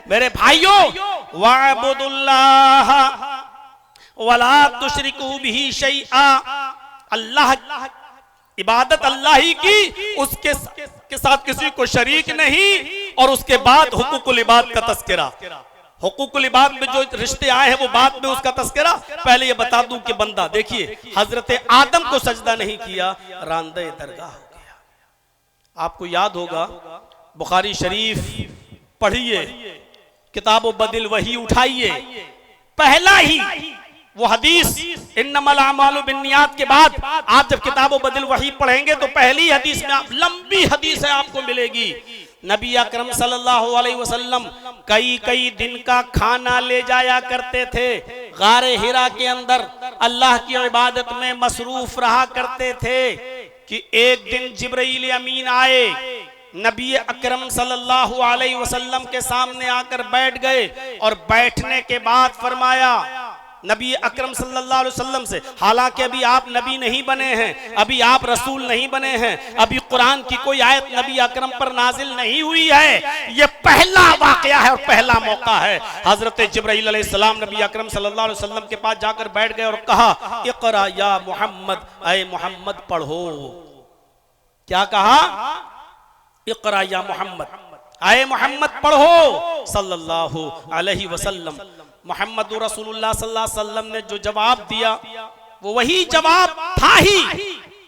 मेरे भाइयों, वअबुदुल्लाह वला तुशरिकू बिही शैआ, अल्लाह इबादत अल्लाह ही की, उसके के साथ किसी को शरीक नहीं। और उसके बाद हुकूकुल इबाद का तस्करा, हुकूकुल इबाद में जो रिश्ते आए हैं वो बाद में उसका तस्करा। पहले ये बता दूं कि बंदा देखिए, हजरत आदम को सजदा नहीं किया, रांदे दरगाह हो गया। आपको याद होगा, बुखारी शरीफ पढ़िए, किताबो बदिल वही उठाइए, पहला ही वो हदीस इन्नमल अमालु बिन्नियात के बाद आप जब किताबो बदिल वही पढ़ेंगे तो पहली हदीस में आप, लंबी हदीस है आपको मिलेगी, नबी अकरम सल्लल्लाहु अलैहि वसल्लम कई दिन का खाना ले जाया करते थे, गारे हिरा के अंदर अल्लाह की इबादत में मसरूफ रहा करते थे कि एक दिन जिब्राइल अमीन आए, नबी अकरम सल्लल्लाहु अलैहि वसल्लम के सामने आकर बैठ गए और बैठने के बाद फरमाया नबी अकरम सल्लल्लाहु अलैहि वसल्लम से, हालांकि अभी आप नबी नहीं बने हैं, अभी आप रसूल नहीं बने हैं, अभी कुरान की कोई आयत नबी अकरम पर नाजिल नहीं हुई है, ये पहला वाकया है और पहला मौका है। हजरत जिब्राइल अलैहिस्सलाम नबी अकरम सल्लल्लाहु अलैहि वसल्लम के पास जाकर बैठ गए और कहा, इक़रा या मोहम्मद, ऐ मोहम्मद पढ़ो। क्या कहा? इक़रा या मोहम्मद, ऐ मोहम्मद पढ़ो सल्लल्लाहु अलैहि वसल्लम। मोहम्मद रसूलुल्लाह सल्लल्लाहु अलैहि वसल्लम ने जो जवाब दिया वो वही जवाब था ही,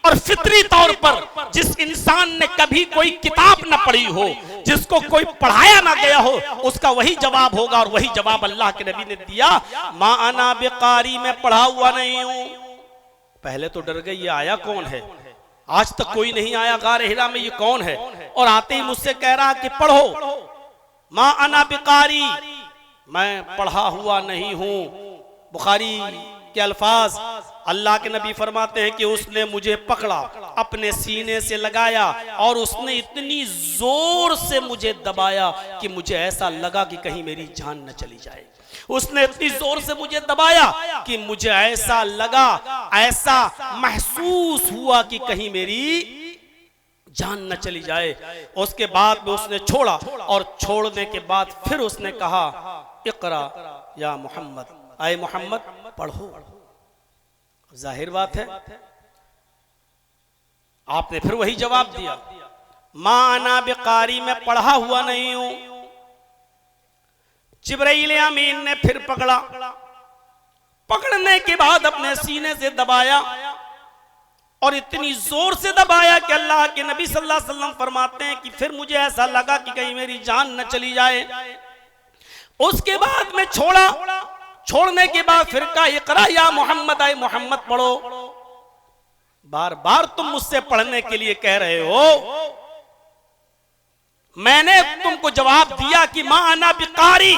और फितरी तौर पर जिस इंसान ने कभी कोई किताब न पढ़ी हो, जिसको कोई पढ़ाया ना गया हो, उसका वही जवाब होगा, और वही जवाब अल्लाह के नबी ने दिया, मा अना बिकारी, मैं पढ़ा हुआ नहीं हूं। पहले तो डर गए, ये आया कौन है, आज तक कोई नहीं आया गारे हिरा में, ये कौन है? और आते ही मुझसे कह रहा कि पढ़ो, मा अना बिकारी, मैं पढ़ा हुआ नहीं हूं। बुखारी के अल्फाज, अल्लाह के नबी फरमाते हैं कि उसने मुझे पकड़ा, अपने सीने से लगाया और उसने इतनी जोर से मुझे दबाया कि मुझे ऐसा लगा कि कहीं मेरी जान न चली जाए। उसने इतनी जोर से मुझे दबाया कि मुझे ऐसा लगा, ऐसा महसूस हुआ कि कहीं मेरी जान न चली जाए। उसके बाद में उसने छोड़ा, और छोड़ने के बाद फिर उसने कहा, इक़रा या मोहम्मद, आए मोहम्मद पढ़ो। जाहिर बात है आपने फिर वही जवाब दिया, मा अना बिकारी, मैं पढ़ा हुआ नहीं हूं। जिब्राइल अमीन ने फिर पकड़ा, पकड़ने के बाद अपने सीने से दबाया, और इतनी जोर से दबाया कि अल्लाह के नबी सल्लल्लाहु अलैहि वसल्लम फरमाते हैं कि फिर मुझे ऐसा लगा कि कहीं मेरी जान न चली जाए। उसके बाद में छोड़ा, छोड़ने के बाद फिर कहा, इक़रा या मोहम्मद, आए मोहम्मद पढ़ो। बार बार तुम मुझसे पढ़ने के लिए कह रहे हो, मैंने तुमको जवाब दिया कि मा अना बिकारी,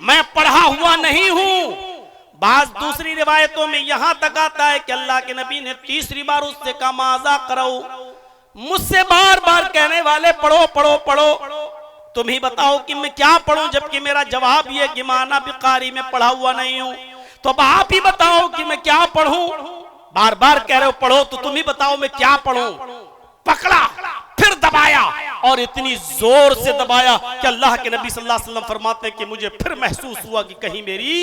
मैं पढ़ा हुआ नहीं हूं। बाज दूसरी रिवायतों में यहां तक आता है कि अल्लाह के नबी ने तीसरी बार उससे कहा, माज़ा करो, मुझसे बार बार कहने वाले पढ़ो पढ़ो पढ़ो, तुम ही बताओ कि मैं क्या पढ़ूं, जबकि मेरा जवाब यह कि माना बिकारी, में पढ़ा हुआ नहीं हूं। तो अब आप ही बताओ कि मैं क्या पढ़ूं, बार बार कह रहे हो पढ़ो, तो तुम ही बताओ मैं क्या पढ़ूं। पकड़ा, फिर दबाया, और इतनी जोर से दबाया कि अल्लाह के नबी सल्लल्लाहु अलैहि वसल्लम फरमाते हैं कि मुझे फिर महसूस हुआ कि कहीं मेरी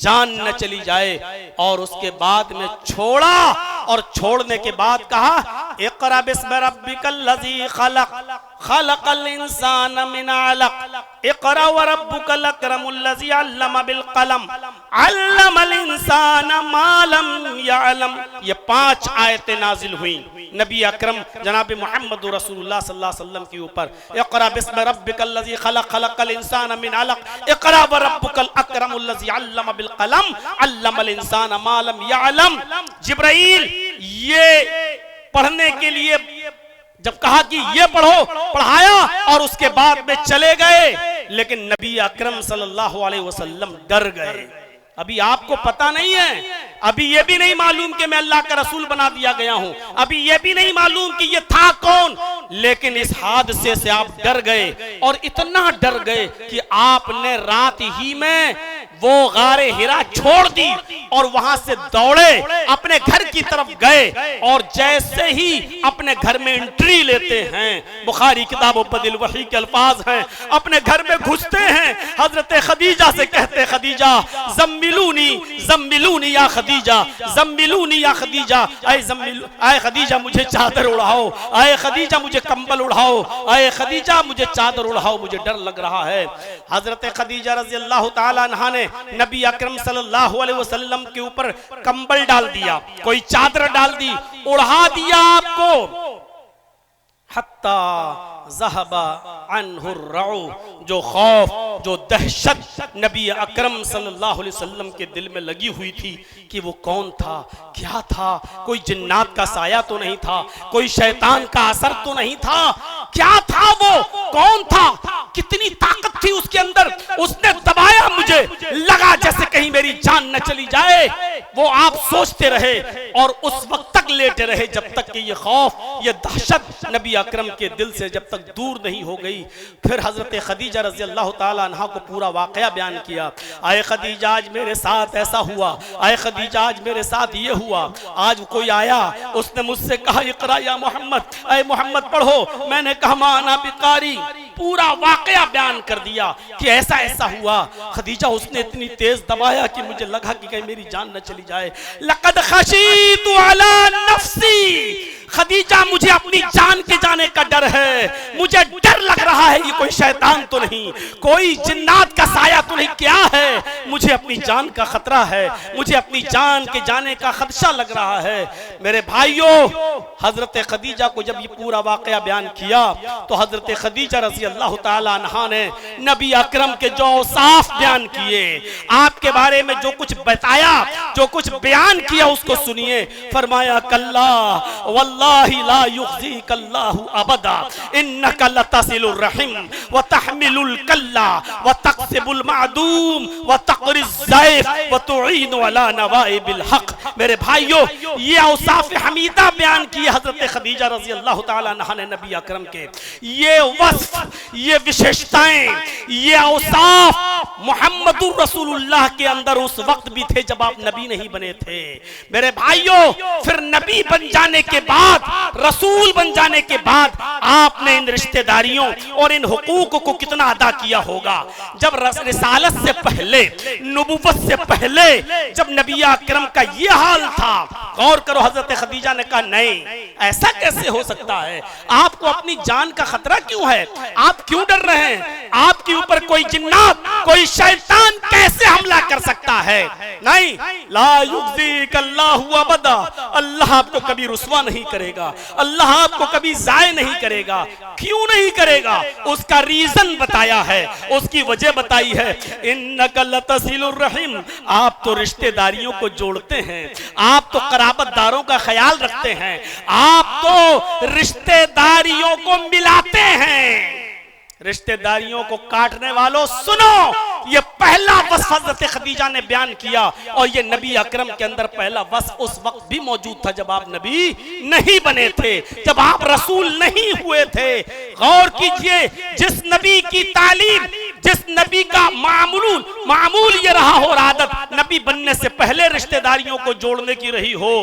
जान न चली जाए। और उसके बाद में छोड़ा, और छोड़ने के बाद कहा, इक़रा बिस्मि रब्बिकल लज़ी खलक़, खलक़ल इंसान मिन अलक़, इक़रा व रब्बुकल अकरमुल लज़ी अल्लम बिल क़लम, अल्लमल इंसान मा लम यअलम। ये 5 आयतें नाजिल हुई नबी अकरम जनाब मोहम्मद रसूलुल्लाह सल्लल्लाहु अलैहि वसल्लम के ऊपर। इक़रा बिस्मि रब्बिकल लज़ी खलक़, खलक़ल इंसान मिन अलक़, इक़रा व रब्बुकल अकरमुल लज़ी अल्लम बिल क़लम, अल्लमल इंसान मा लम यअलम। जिब्राइल ये पढ़ने के लिए जब कहा कि ये पढ़ो, पढ़ाया, और उसके बाद में चले गए, लेकिन नबी अकरम सल्लल्लाहु अलैहि वसल्लम डर गए। अभी आपको पता नहीं है, अभी ये भी नहीं मालूम कि मैं अल्लाह का रसूल बना दिया गया हूं, अभी ये भी नहीं मालूम कि ये था कौन, लेकिन इस हादसे से आप डर गए, और इतना डर गए कि आपने रात ही में वो गारे हिरा छोड़ दी और वहां से दौड़े अपने घर की तरफ गए और जैसे ही अपने घर में एंट्री लेते हैं, बुखारी किताब बदिल वही के अल्फाज हैं, अपने घर में घुसते हैं, हजरत खदीजा से कहते, खदीजा जम्मिलूनी जम्मिलूनी या खदीजा, जम्मिलूनी या खदीजा, आए खदीजा मुझे चादर उड़ाओ, आए खदीजा मुझे कंबल उड़ाओ, आए खदीजा मुझे चादर उड़ाओ, मुझे डर लग रहा है। हजरत खदीजा रज़ी अल्लाह ताला अन्हा ने नबी अकरम सल्लल्लाहु अलैहि वसल्लम के ऊपर कंबल डाल दिया, कोई चादर डाल दी, उड़ा दिया आपको, हत्ता ज़हबा अन्हुर रऊ, जो खौफ, जो दहशत नबी अकरम सल्लल्लाहु अलैहि वसल्लम के दिल में लगी हुई थी कि वो कौन था, क्या था, कोई जिन्नात का साया तो नहीं था, कोई शैतान का असर तो नहीं था, क्या था वो, कौन था, कितनी ताकत थी उसके अंदर, उसने दबाया, मुझे लगा जैसे कहीं मेरी जान न चली जाए। वो आप सोचते रहे और उस वक्त तक लेटे रहे जब तक कि ये खौफ, ये दहशत नबी अकरम के दिल से जब तक दूर नहीं हो गई। फिर हजरत खदीजा रज़ी अल्लाह ताला अन्हा को पूरा वाकया बयान किया, आए खदीजा आज मेरे साथ ऐसा हुआ, आए खदीजा आज मेरे साथ ये हुआ, आज कोई आया, उसने मुझसे कहा इक़रा या मोहम्मद, आए मोहम्मद पढ़ो, मैंने कहा माना बिकारी, पूरा वाकया बयान कर दिया कि ऐसा ऐसा हुआ। खदीजा उसने इतनी तेज दबाया कि मुझे लगा कि कहीं मेरी जान न चली जाए। लक़द खशीतु अला नफ्सी, खदीजा मुझे अपनी जान के जाने का डर है, मुझे डर लग रहा है, ये कोई शैतान तो नहीं, कोई जिन्नात का साया तो नहीं, क्या है, मुझे अपनी जान का खतरा है, मुझे अपनी जान के जाने का खदशा लग रहा है। मेरे भाइयों, हजरत खदीजा को जब ये पूरा वाकया बयान किया तो हजरत खदीजा रज़ी अल्लाह ताला अन्हा ने नबी अकरम के जो औसाफ बयान किए, आपके बारे में जो कुछ बताया, जो कुछ बयान किया, उसको सुनिए। फरमाया कल्ला वल्लाहि ला युख़ज़ीकल्लाहु अबदा, इन्नका लतसिलुर रहिम व तहमिलुल कल्ला व तक्सिबुल मादूम व तक़रिज़ ज़ैफ़ व तुईनु अला नवाइबिल हक़। मेरे भाइयों, ये औसाफ हमीदा बयान किए हजरत खदीजा रज़ी अल्लाह ताला अन्हा ने नबी अकरम के। ये वस्फ, ये विशेषताएं, ये औसाफ मुहम्मदुर रसूलुल्लाह के अंदर उस वक्त भी थे जब आप नबी नहीं बने थे। मेरे भाइयों, फिर नबी बन जाने के बाद, रसूल बन जाने के बाद आपने इन रिश्तेदारियों और इन हुकूक को कितना अदा किया होगा। जब रिसालत से पहले, नबूवत से पहले जब नबी अकरम का ये हाल था, गौर करो, हजरत खदीजा ने कहा नहीं, ऐसा कैसे हो सकता है, आपको अपनी जान का खतरा क्यों है, आप क्यों डर रहे हैं, आपके ऊपर कोई जिन्नात, कोई शैतान कैसे हमला कर सकता है। नहीं, ला युख़ज़ीकल्लाहु अबदा, अल्लाह आपको कभी रुस्वा नहीं करेगा, अल्लाह आपको कभी ज़ाय नहीं करेगा। क्यों नहीं करेगा, उसका रीजन बताया है, उसकी वजह बताई है। इन्नका लतसिलुर रहीम, आप तो रिश्तेदारियों को जोड़ते हैं, आप तो कराबतदारों का ख्याल रखते हैं, आप तो रिश्तेदारियों को मिलाते हैं। रिश्तेदारियों को काटने वालों सुनो, ये पहला वस्फ हज़रत खदीजा ने बयान किया और ये नबी अकरम के अंदर पहला वस्फ उस वक्त भी मौजूद था जब आप नबी नहीं बने थे, जब आप रसूल नहीं हुए थे। गौर कीजिए, जिस नबी की तालीम, जिस नबी का मामूल ये रहा हो, आदत, नबी बनने से पहले रिश्तेदारियों को जोड़ने की रही हो,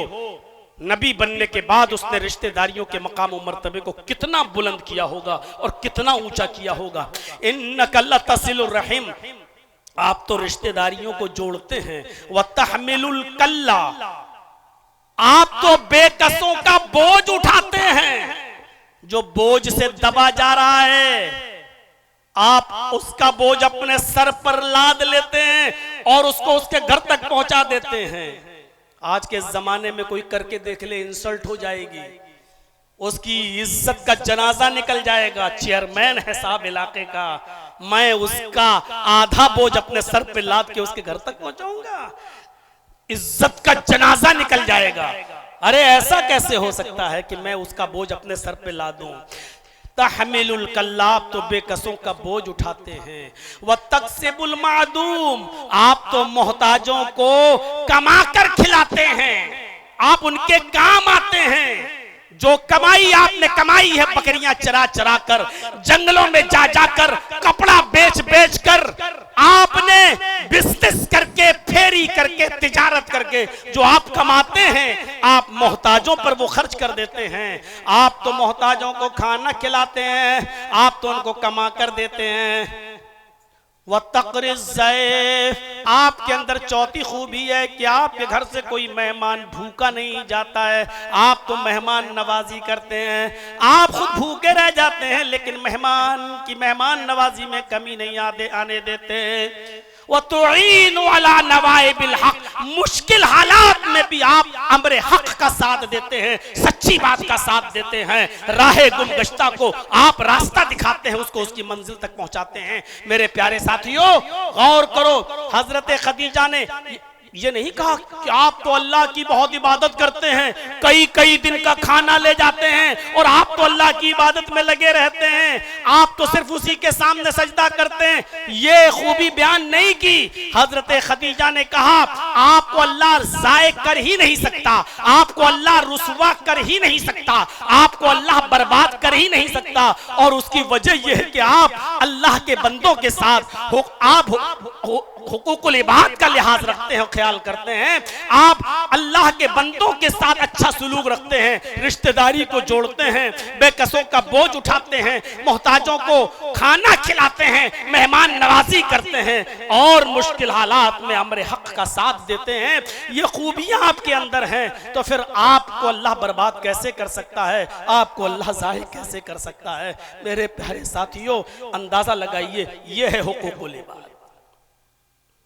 नबी बनने के बाद उसने रिश्तेदारियों के मकाम और मर्तबे को कितना बुलंद किया होगा और कितना ऊंचा किया होगा। इन्नका लतसिलुर रहीम, आप तो रिश्तेदारियों को जोड़ते हैं, व तहमिलुल कल्ला, आप तो बेकसों का बोझ उठाते हैं, जो बोझ से दबा जा रहा है आप उसका बोझ अपने सर पर लाद लेते हैं और उसको उसके घर तक पहुंचा देते हैं। आज के जमाने में कोई करके देख ले, इंसल्ट हो जाएगी, उसकी इज्जत का जनाजा निकल जाएगा। चेयरमैन है साहब इलाके का, मैं उसका आधा बोझ अपने सर पे लाद के उसके घर तक पहुंचाऊंगा, इज्जत का जनाजा निकल जाएगा। अरे ऐसा कैसे हो सकता है कि मैं उसका बोझ अपने सर पे ला दूं। तहमिलुल कल्लाब, तो बेकसों का बोझ उठाते हैं, व तक्सिबुल मादूम, आप तो मोहताजों को कमा कर खिलाते हैं, आप उनके काम आते हैं। जो कमाई आपने कमाई है बकरियां चरा चरा कर, जंगलों में जा जाकर, कपड़ा बेच बेच कर, आपने बिजनेस करके, फेरी करके, तिजारत करके जो आप कमाते हैं, आप मोहताजों पर वो खर्च कर देते हैं। आप तो मोहताजों को खाना खिलाते हैं, आप तो उनको कमा कर देते हैं। आपके अंदर चौथी खूबी है कि आपके घर से कोई मेहमान भूखा नहीं जाता है, आप तो मेहमान नवाजी करते हैं। आप खुद भूखे रह जाते हैं लेकिन मेहमान की मेहमान नवाजी में कमी नहीं आने देते। मुश्किल हालात में भी आप अमरे हक का साथ देते हैं, सच्ची बात का साथ देते हैं। राहे गुमगश्ता को आप रास्ता दिखाते हैं, उसको उसकी मंजिल तक पहुंचाते हैं। मेरे प्यारे साथियों, गौर करो, हजरत खदीजा ने ये नहीं कहा कि आप तो अल्लाह की बहुत इबादत करते हैं, कई कई दिन का खाना ले जाते हैं और आप तो अल्लाह की इबादत में लगे रहते हैं, आप तो सिर्फ उसी के सामने सजदा करते हैं। ये खूबी बयान नहीं की। हजरत खदीजा ने कहा आपको अल्लाह ज़ाय कर ही नहीं सकता, आपको अल्लाह रुसवा कर ही नहीं सकता, आपको अल्लाह बर्बाद कर ही नहीं सकता। और उसकी वजह यह है कि आप अल्लाह के बंदों के साथ हुकूकुल इबाद का लिहाज रखते हैं, ख्याल करते हैं। आप अल्लाह के बंदों के साथ अच्छा सुलूक रखते हैं, रिश्तेदारी को जोड़ते हैं, बेकसों का बोझ उठाते हैं, मोहताजों को खाना खिलाते हैं, मेहमान नवाजी करते हैं और मुश्किल हालात में अमरे हक का साथ देते हैं। ये खूबियां आपके अंदर हैं, तो फिर आपको अल्लाह बर्बाद कैसे कर सकता है, आपको अल्लाह ज़ाहिर कैसे कर सकता है। मेरे प्यारे साथियों, अंदाजा लगाइए, ये है हुकूकुल इबाद।